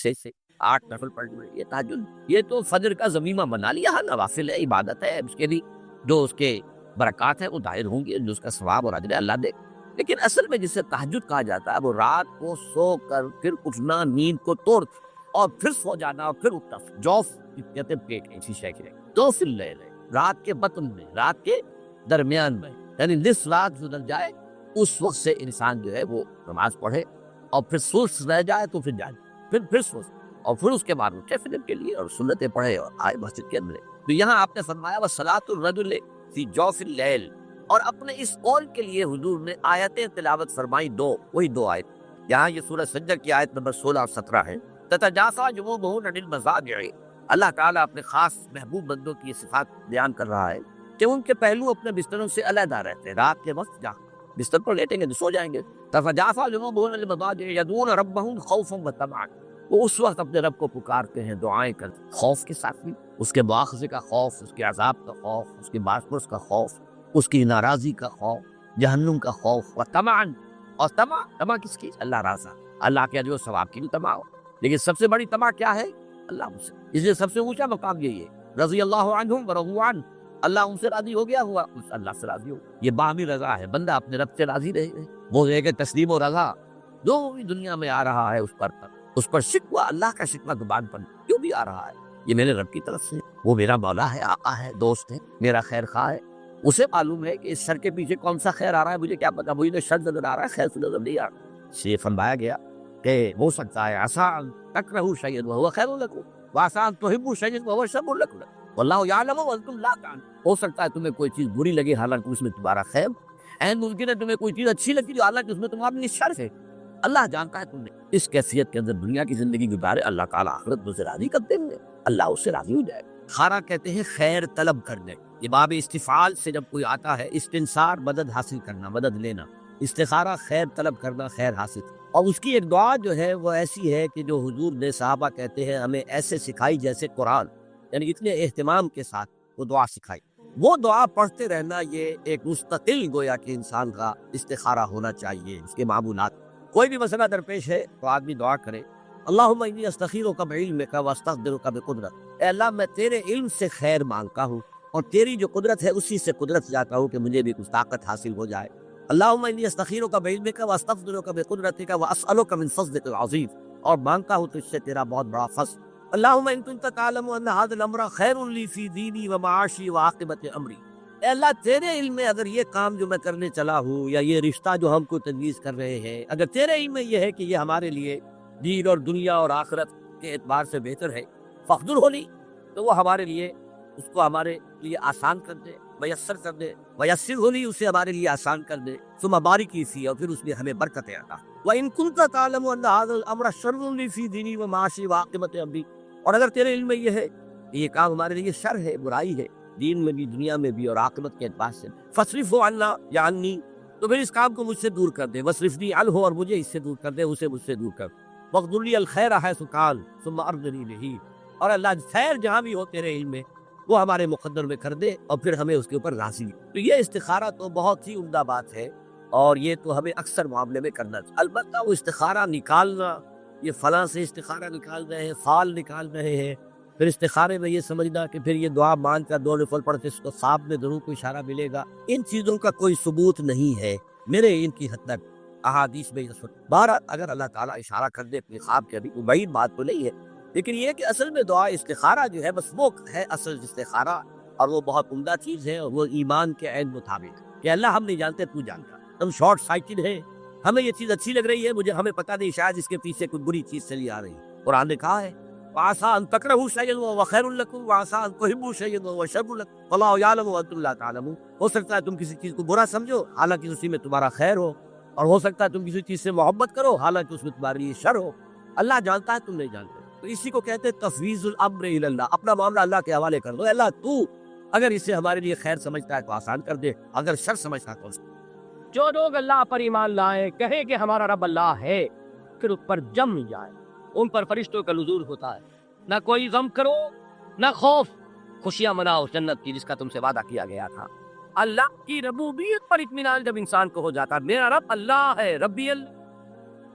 سے 8 نفل پڑھ لیں، یہ تہجد یہ تو فجر کا ضمیمہ بنا لیا ہے، نوافل ہے، عبادت ہے، اس کے بھی جو اس کے برکات ہیں وہ ظاہر ہوں گے، جو اس کا ثواب اور اجر اللہ دے۔ لیکن اصل میں جسے تہجد کہا جاتا ہے وہ رات کو سو کر پھر اٹھنا، نیند کو توڑ اور پھر سو جانا اور پھر اٹھنا، جوف کہتے ہیں پیٹ ایسی شے کے تو پھر لے لے رات کے بطن میں، رات کے درمیان میں، یعنی نصف رات گزر جائے اس وقت سے انسان جو ہے وہ نماز پڑھے اور پھر سست رہ جائے تو پھر جائے، پھر سست اور پھر اس کے بعد اٹھے فجر کے لیے اور سنتیں پڑھے اور آئے مسجد کے اندر۔ تو یہاں آپ نے فرمایا وَصَلَاةُ الرَّجُلِ فِي جَوْفِ اللَّيْلِ، اور اپنے اس قول کے لیے حضور نے آیتیں تلاوت فرمائی دو، وہی دو آیت۔ یہاں یہ سورہ سجدہ کی آیت نمبر 16 اور 17 ہے۔ تَتَجَافَىٰ جُنُوبُهُمْ عَنِ الْمَضَاجِعِ، اللہ تعالیٰ اپنے خاص محبوب بندوں کی یہ صفات بیان کر رہا ہے کہ ان کے پہلو اپنے بستروں سے علیحدہ رہتے ہیں، رات کے وقت جہاں بستر پر لیٹیں گے تو سو جائیں گے۔ تَتَجَافَىٰ جُنُوبُهُمْ عَنِ الْمَضَاجِعِ يَدْعُونَ رَبَّهُمْ خَوْفًا وَطَمَعًا، وہ اس وقت اپنے رب کو پکارتے ہیں، دعائیں کرتے ہیں، خوف کے ساتھ بھی، اس کے مواخذے کا خوف، اس کے عذاب کا خوف، اس کے باسپرس کا خوف، اس کی ناراضی کا خوف، جہنم کا خوف، وطمعًا، اور طمع کس کی؟ اللہ راضا، اللہ کے اجر و ثواب کی بھی طمع ہو۔ لیکن سب سے بڑی طمع کیا ہے؟ اللہ مجھ سے، اس لیے سب سے اونچا مقام یہی ہے، رضی اللہ عنہم ورضوا عنہ، اللہ ان سے راضی ہو گیا، ہوا اس اللہ سے راضی ہو۔ یہ باہمی رضا ہے، بندہ اپنے رب سے راضی رہے، وہ ہے کہ تسلیم و رضا جو بھی دنیا میں آ رہا ہے اس پر شکوہ، اللہ کا شکوہ زبان پر کیوں بھی آ رہا ہے، یہ میرے رب کی طرف سے، وہ میرا مولا ہے، آقا ہے، دوست ہے، میرا خیر خواہ ہے، اسے معلوم ہے کہ اس شر کے پیچھے کون سا خیر آ رہا ہے، مجھے کیا پتا، مجھے تو شر نظر آ رہا ہے، خیر سے نظر نہیں آ رہا۔ اس لیے فرمایا گیا کہ ہو سکتا ہے عسیٰ ان تکرہوا شیئا وہو خیر لکم وعسیٰ ان تحبوا شیئا وہو شر لکم واللہ یعلم وانتم لا تعلمون، ہو سکتا ہے تمہیں کوئی چیز بری لگے حالانکہ اس میں تمہارا خیر، این ممکن ہے تمہیں کوئی چیز اچھی لگتی جو حالانکہ اس میں تمہارا شر ہے، اللہ جانتا ہے تم نے اس کیفیت کے اندر دنیا کی زندگی گزارے، اللہ تعالیٰ آخرت میں سے راضی کرتے ہیں، اللہ اس سے راضی ہو جائے۔ خارا کہتے ہیں خیر طلب کرنے، یہ باب استفعال سے جب کوئی آتا ہے، استنصار مدد حاصل کرنا، مدد لینا، استخارہ خیر طلب کرنا، خیر حاصل، اور اس کی ایک دعا جو ہے وہ ایسی ہے کہ جو حضور نے صحابہ کہتے ہیں ہمیں ایسے سکھائی جیسے قرآن، یعنی اتنے اہتمام کے ساتھ وہ دعا سکھائی، وہ دعا پڑھتے رہنا یہ ایک مستقل گویا کہ انسان کا استخارہ ہونا چاہیے۔ اس کے معمولات کوئی بھی مسئلہ درپیش ہے تو آدمی دعا کرے، اللہم انی استخیرک بعلمک واستقدرک بقدرتک، اے اللہ میں تیرے علم سے خیر مانگتا ہوں اور تیری جو قدرت ہے اسی سے قدرت چاہتا ہوں کہ مجھے بھی کچھ طاقت حاصل ہو جائے۔ اللہم انی استخیرک بعلمک واستقدرک بقدرتک واسألک من فضلک العظیم، اور مانگتا ہوں تجھ سے تیرا بہت بڑا فضل۔ اللہم ان کنت تعلم ان ھذا الامر خیر لی فی دینی ومعاشی وعاقبۃ امری، اے اللہ تیرے علم میں اگر یہ کام جو میں کرنے چلا ہوں یا یہ رشتہ جو ہم کو تجویز کر رہے ہیں، اگر تیرے علم میں یہ ہے کہ یہ ہمارے لیے دین اور دنیا اور آخرت کے اعتبار سے بہتر ہے، فقدر ہونی، تو وہ ہمارے لیے اس کو ہمارے لیے آسان کر دے، میسر کر دے، میسر ہونی اسے ہمارے لیے آسان کر دے، ثم بارک فی، اور پھر اس میں ہمیں برکتیں عطا۔ وَإِن كُنتَ تَعْلَمُ أَنَّ هَذَا الْأَمْرَ شَرٌّ لِّي فِي دِينِي وَمَعَاشِي وَعَاقِبَةِ أَمْرِي، اور اگر تیرے علم میں یہ ہے کہ یہ کام ہمارے لیے شر ہے، برائی ہے، دین میں بھی دنیا میں بھی اور عاقبت کے اعتبار سے، فَاصْرِفْهُ عَنَّا یا عَنِّی، تو پھر اس کام کو مجھ سے دور کر دے، وَاصْرِفْنِی عَنْهُ، اور مجھے اس سے دور کر دے، اسے مجھ سے دور کر، وَاقْدُرْ لِی الْخَيْرَ حَيْثُ كَانَ ثُمَّ أَرْضِنِی بِهِ، اور اللہ خیر جہاں بھی ہو تیرے علم میں وہ ہمارے مقدر میں کر دے اور پھر ہمیں اس کے اوپر راضی۔ تو یہ استخارہ تو بہت ہی عمدہ بات ہے اور یہ تو ہمیں اکثر معاملے میں کرنا چاہیے۔ البتہ وہ استخارہ نکالنا، یہ فلاں سے استخارہ نکال رہے ہیں، فال نکال رہے ہیں، پھر استخارے میں یہ سمجھنا کہ پھر یہ دعا مان کر 2 نفل پڑھتے اس کو خواب میں ضرور کوئی اشارہ ملے گا، ان چیزوں کا کوئی ثبوت نہیں ہے میرے ان کی حد تک احادیث میں۔ بہرحال اگر اللہ تعالیٰ اشارہ کر دے اپنے خواب کے، ابھی کوئی بعید بات تو نہیں ہے، لیکن یہ کہ اصل میں دعا استخارہ جو ہے بس وہ ہے اصل استخارہ، اور وہ بہت عمدہ چیز ہے، اور وہ ایمان کے عین مطابق کہ اللہ ہم نہیں جانتے تو جانتا، ہم شارٹ سائٹڈ ہیں، ہمیں یہ چیز اچھی لگ رہی ہے، ہمیں پتہ نہیں شاید اس کے پیچھے کوئی بری چیز چلی آ رہی ہے۔ قرآن نے کہا ہے وَعَسَىٰ أَن تَكْرَهُوا شَيْئًا وَهُوَ خَيْرٌ لَكُمْ وَعَسَىٰ أَن تُحِبُّوا شَيْئًا وَهُوَ شَرٌّ لَكُمْ وَاللَّهُ يَعْلَمُ وَأَنتُمْ لَا تَعْلَمُونَ، ہو سکتا ہے تم کسی چیز کو برا سمجھو حالانکہ اسی میں تمہارا خیر ہو، اور ہو سکتا ہے تم کسی چیز سے محبت کرو حالانکہ اس میں تمہارے لیے شر ہو، اللہ جانتا ہے تم نہیں جانتے۔ تو اسی کو کہتے ہیں تفویض الامر الی اللہ، اپنا معاملہ اللہ کے حوالے کر دو، اللہ تو اگر اسے ہمارے لیے خیر سمجھتا ہے تو آسان کر دے، اگر شر سمجھتا ہے تو۔ جو لوگ اللہ پر ایمان لائیں، کہیں کہ ہمارا رب اللہ ہے، پھر اس پر جم جائے، ان پر فرشتوں کا نزول ہوتا ہے، نہ کوئی غم کرو نہ خوف، خوشیاں مناؤ جنت کی جس کا تم سے وعدہ کیا گیا تھا۔ اللہ کی ربوبیت پر اطمینان جب انسان کو ہو جاتا ہے، میرا رب اللہ ہے، ربی اللہ،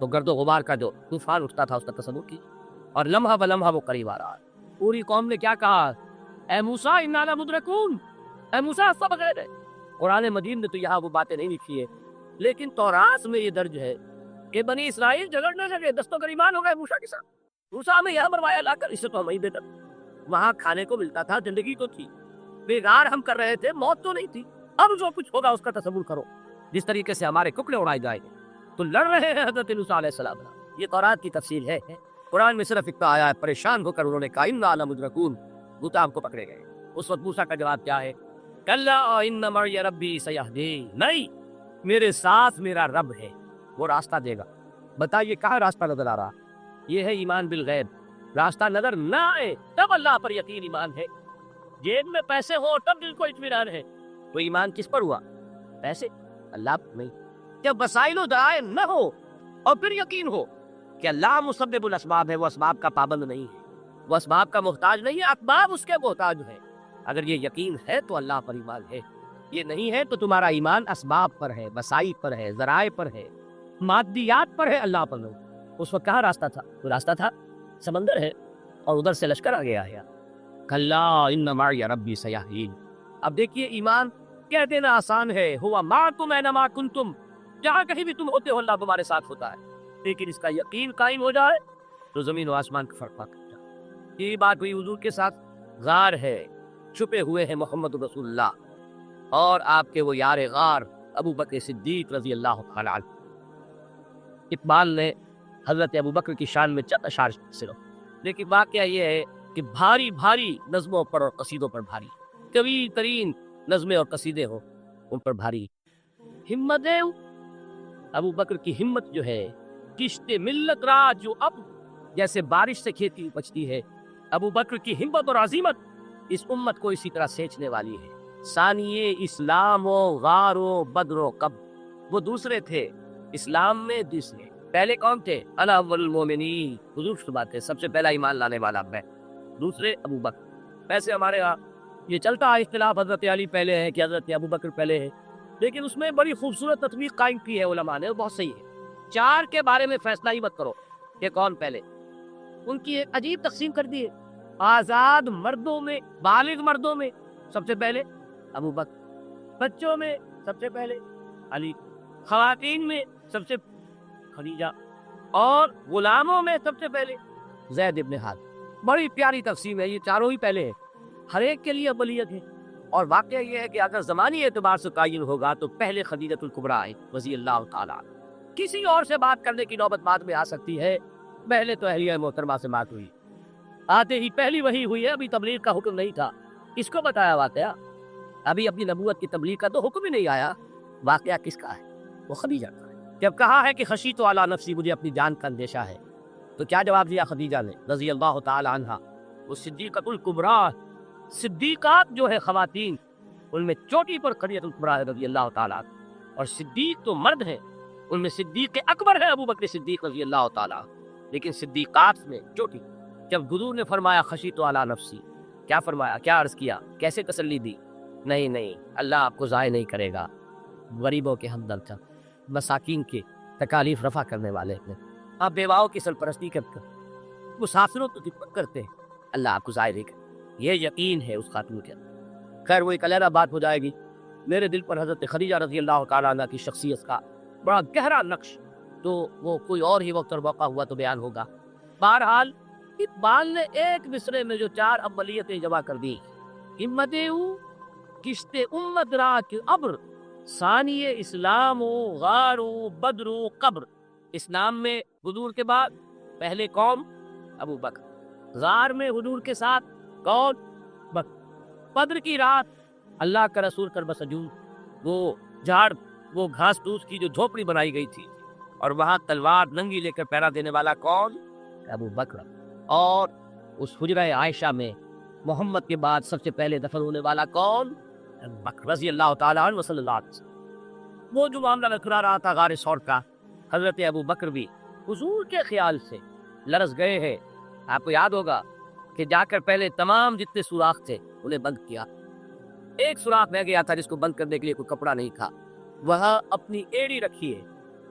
تو گرد و غبار کا جو طوفان اٹھتا تھا اس کا تصور کی، اور لمحہ بلمحہ وہ قریب آ رہا ہے۔ پوری قوم نے کیا کہا؟ اے موسیٰ انا لمدرکون، اے موسیٰ سب غیر ہے۔ قرآن مجید نے تو یہاں وہ باتیں نہیں لکھی ہے، لیکن تورات میں یہ درج ہے کہ بنی اسرائیل جھگڑنے لگے، دستوں کا ایمان ہو گئے موسیٰ کے ساتھ۔ موسیٰ ہمیں یہاں مروایا لا کر، اس سے تو ہم ہی بہتر۔ وہاں کھانے کو ملتا تھا، زندگی تو تھی، بیگار ہم کر رہے تھے، موت تو نہیں تھی۔ اب جو کچھ ہوگا اس کا تصور کرو، جس طریقے سے ہمارے ککڑے اڑائے جائیں گے تو لڑ رہے ہیں حضرت موسیٰ علیہ السلام۔ یہ تورات کی تفسیر ہے۔ قرآن میں صرف اتنا آیا ہے، پریشان ہو کر انہوں نے کہا انا لمدرکون، بوتا ہم کو پکڑے گئے۔ اس وقت موسیٰ کا جواب کیا ہے؟ کلا ان معی ربی سیہدین، نہیں، میرے ساتھ میرا رب ہے، وہ راستہ دے گا۔ بتائیے کہاں راستہ نظر آ رہا؟ یہ ہے ایمان بالغیب۔ راستہ نظر نہ آئے تب اللہ پر یقین ایمان ہے۔ جیب میں پیسے ہو تب دل کو اطمینان ہے، تو ایمان کس پر ہوا؟ پیسے، اللہ پر نہیں۔ جب وسائل و ذرائع نہ ہو اور پھر یقین ہو کہ اللہ مسبب الاسباب ہے، وہ اسباب کا پابند نہیں ہے، وہ اسباب کا محتاج نہیں ہے، اسباب اس کے محتاج ہے۔ اگر یہ یقین ہے تو اللہ پر ایمان ہے، یہ نہیں ہے تو تمہارا ایمان اسباب پر ہے، وسائل پر ہے، ذرائع پر ہے، مادیات پر ہے، اللہ پر نہیں۔ اس وقت کہاں راستہ تھا؟ وہ راستہ تھا سمندر ہے، اور ادھر سے لشکر آ گیا ہے۔ کلا ان معی ربی سیہدین۔ اب دیکھیے ایمان کہہ دینا آسان ہے، ہوا معکم اینما کنتم، جہاں کہیں بھی تم ہوتے ہو اللہ تمہارے ساتھ ہوتا ہے، لیکن اس کا یقین قائم ہو جائے تو زمین و آسمان کا فرق پا جائے۔ یہ بات ہوئی حضور کے ساتھ، غار ہے، چھپے ہوئے ہیں محمد رسول اللہ اور آپ کے وہ یار غار ابو بکر صدیق رضی اللہ تعالیٰ عنہ۔ اقبال نے حضرت ابو بکر کی شان میں چند اشعار صرف، لیکن واقعہ یہ ہے کہ بھاری بھاری نظموں پر اور قصیدوں پر بھاری، طویل ترین نظمیں اور قصیدے ہوں ان پر بھاری ہمت ہے۔ ابو بکر کی ہمت جو ہے، کشت ملت را جو اب جیسے بارش سے کھیتی اپجتی ہے، ابو بکر کی ہمت اور عظیمت اس امت کو اسی طرح سینچنے والی ہے۔ ثانیے اسلام و غار و بدر و قب، وہ دوسرے تھے اسلام میں، دوسرے پہلے کون تھے؟ انا اول المومنین، حضور سے بات ہے، سب سے پہلا ایمان لانے والا میں، دوسرے ابو بکر۔ ویسے ہمارے ہاں یہ چلتا ہے اختلاف، حضرت علی پہلے ہے کہ حضرت ابو بکر پہلے ہے، لیکن اس میں بڑی خوبصورت تطبیق قائم کی ہے علماء نے، وہ بہت صحیح ہے۔ چار کے بارے میں فیصلہ ہی مت کرو کہ کون پہلے، ان کی ایک عجیب تقسیم کر دی ہے۔ آزاد مردوں میں، بالغ مردوں میں سب سے پہلے ابو بکر، بچوں میں سب سے پہلے علی، خواتین میں سب سے خدیجہ، اور غلاموں میں سب سے پہلے زید ابن حارثہ۔ بڑی پیاری تقسیم ہے، یہ چاروں ہی پہلے ہیں، ہر ایک کے لیے ابلیت ہے۔ اور واقعہ یہ ہے کہ اگر زمانی اعتبار سے تعین ہوگا تو پہلے خدیجۃ الکبریٰ ہے رضی اللہ تعالیٰ عنہ۔ کسی اور سے بات کرنے کی نوبت بعد میں آ سکتی ہے، پہلے تو اہلیہ محترمہ سے بات ہوئی، آتے ہی پہلی وحی ہوئی ہے، ابھی تبلیغ کا حکم نہیں تھا، اس کو بتایا واقعہ، ابھی اپنی نبوت کی تبلیغ کا تو حکم ہی نہیں آیا۔ واقعہ کس کا ہے؟ وہ خدیجہ کا ہے۔ جب کہا ہے کہ خشیت علی نفسی، مجھے اپنی جان کا اندیشہ ہے، تو کیا جواب دیا خدیجہ نے رضی اللہ تعالی عنہا؟ وہ صدیقۃ الکبریٰ، صدیقات جو ہے خواتین، ان میں چوٹی پر خدیجۃ الکبریٰ رضی اللہ تعالیٰ عنہ، اور صدیق تو مرد ہیں، ان میں صدیق اکبر ہے ابو بکر صدیق رضی اللہ تعالیٰ، لیکن صدیقات میں چوٹی۔ جب حضور نے فرمایا خشیت علی نفسی، کیا فرمایا، کیا عرض کیا، کیسے تسلی دی؟ نہیں نہیں، اللہ آپ کو ضائع نہیں کرے گا، غریبوں کے ہمدرد تھا، مساکین کے تکالیف رفع کرنے والے ہیں، آپ بیواؤں کی سرپرستی کرتے، مسافروں کی خدمت کرتے ہیں، اللہ آپ کو ضائع نہیں کرے۔ یہ یقین ہے اس خاتون کے اندر۔ خیر وہ ایک علیحدہ بات ہو جائے گی، میرے دل پر حضرت خدیجہ رضی اللہ تعالیٰ عنہ کی شخصیت کا بڑا گہرا نقش، تو وہ کوئی اور ہی وقت اور موقع ہوا تو بیان ہوگا۔ بہرحال اقبال نے ایک مصرے میں جو چار اولیتیں جمع کر دی، ہمت کشت امت را کے ابر، ثانی اسلام و غار و بدر و قبر۔ اسلام میں حضور کے بعد پہلے قوم ابو بکر، غار میں حضور کے ساتھ کون؟ بکر، بدر کی رات اللہ کا رسول کر بسجود، وہ جھاڑ، وہ گھاس پھوس کی جو جھوپڑی بنائی گئی تھی، اور وہاں تلوار ننگی لے کر پہرا دینے والا کون؟ ابو بکر۔ اور اس حجرہ عائشہ میں محمد کے بعد سب سے پہلے دفن ہونے والا کون؟ ابو بکر رضی اللہ تعالیٰ عنہ صلی اللہ علیہ وسلم۔ وہ جو معاملہ لکھرا رہا تھا غار ثور کا، حضرت ابو بکر بھی حضور کے خیال سے لرز گئے ہیں۔ آپ کو یاد ہوگا کہ جا کر پہلے تمام جتنے سوراخ تھے انہیں بند کیا، ایک سوراخ رہ گیا تھا جس کو بند کرنے کے لیے کوئی کپڑا نہیں تھا، وہاں اپنی ایڑی رکھی ہے